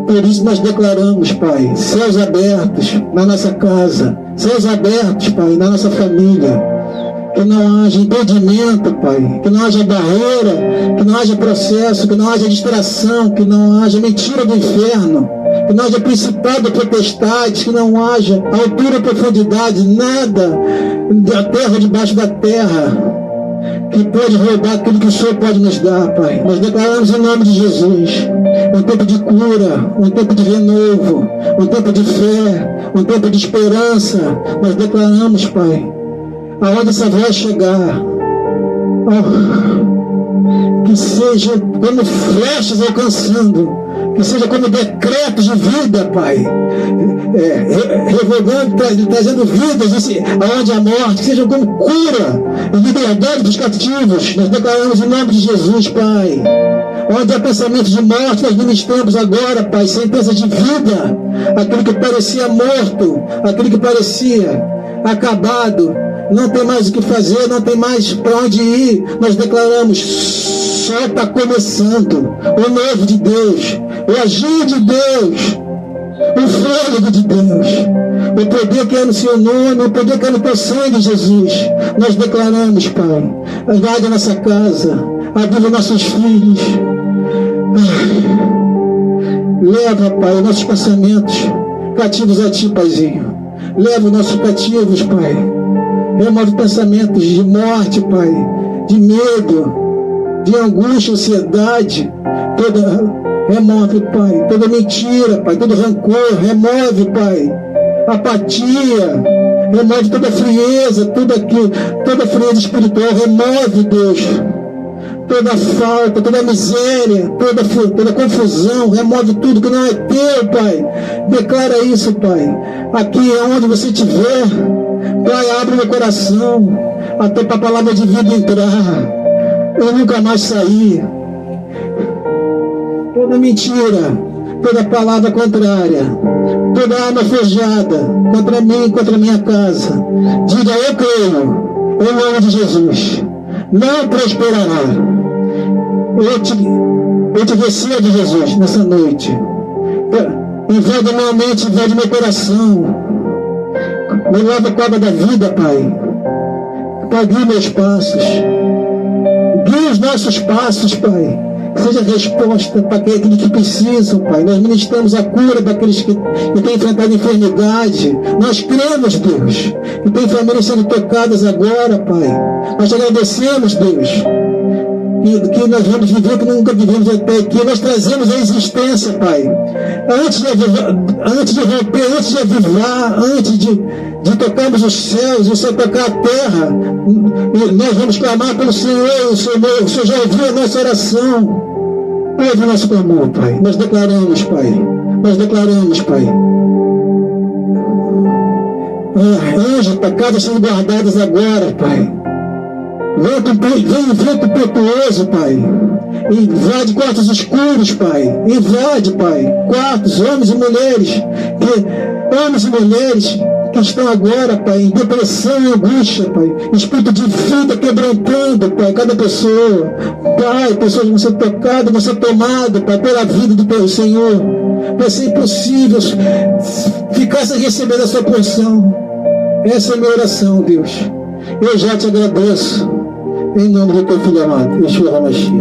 Por isso nós declaramos, Pai, céus abertos na nossa casa, céus abertos, Pai, na nossa família. Que não haja impedimento, Pai, que não haja barreira, que não haja processo, que não haja distração, que não haja mentira do inferno, que não haja principado, potestades, que não haja altura, profundidade, nada da terra, debaixo da terra, que pode roubar aquilo que o Senhor pode nos dar, Pai. Nós declaramos em nome de Jesus um tempo de cura, um tempo de renovo, um tempo de fé, um tempo de esperança. Nós declaramos, Pai, aonde essa voz chegar, que seja como flechas alcançando, que seja como decretos de vida, Pai, revogando, trazendo vidas aonde a morte, que sejam como cura e liberdade dos cativos. Nós declaramos em nome de Jesus, Pai. Onde há pensamento de morte, nós ministramos agora, Pai, sentença de vida. Aquilo que parecia morto, aquilo que parecia acabado, não tem mais o que fazer, não tem mais para onde ir. Nós declaramos, só está começando o novo de Deus, o agir de Deus, o fôlego de Deus, o poder que é no seu nome, o poder que é no teu sangue, Jesus. Nós declaramos, Pai, invade a nossa casa, aviva nossos filhos. Leva, Pai, os nossos pensamentos cativos a Ti, Paizinho. Leva os nossos cativos, Pai. Remove pensamentos de morte, Pai, de medo, de angústia, ansiedade. Remove, Pai, toda mentira, Pai, todo rancor. Remove, Pai, apatia. Remove toda frieza, toda frieza espiritual. Remove, Deus, toda falta, toda miséria, toda confusão. Remove tudo que não é teu, Pai. Declara isso, Pai. Aqui é onde você estiver, Pai, abre meu coração até para a palavra de vida entrar. Eu nunca mais sair. Toda mentira, toda palavra contrária, toda arma forjada contra mim, contra a minha casa, diga: eu creio, em nome de Jesus, não prosperará. Eu te recebo, Jesus, nessa noite. Invade minha mente, invade meu coração. Me leva a cobra da vida, Pai. Pai, guia meus passos. Guia os nossos passos, Pai. Seja resposta para aqueles que precisam, Pai. Nós ministramos a cura para aqueles que têm enfrentado enfermidade. Nós cremos, Deus, que tem famílias sendo tocadas agora, Pai. Nós te agradecemos, Deus, que nós vamos viver que nunca vivemos até aqui. Nós trazemos a existência, Pai. Antes de romper, antes de avivar, antes de tocarmos os céus, o Senhor tocar a terra, nós vamos clamar pelo Senhor. O Senhor já ouviu a nossa oração. Ouve o nosso clamor, Pai. Nós declaramos, Pai. Nós declaramos, Pai. Anjos para casa sendo guardadas agora, Pai. Vem vento impetuoso, Pai. Invade quartos escuros, Pai. Invade, Pai, quartos, homens e mulheres que estão agora, Pai, em depressão e angústia, Pai. Espírito de vida quebrantando, Pai, cada pessoa. Pai, pessoas vão ser tocadas, vão ser tomadas, Pai, pela vida do teu Senhor. Vai ser impossível ficar sem receber a sua porção. Essa é a minha oração, Deus. Eu já te agradeço. Em nome do teu Filho amado, Yeshua HaMashiach.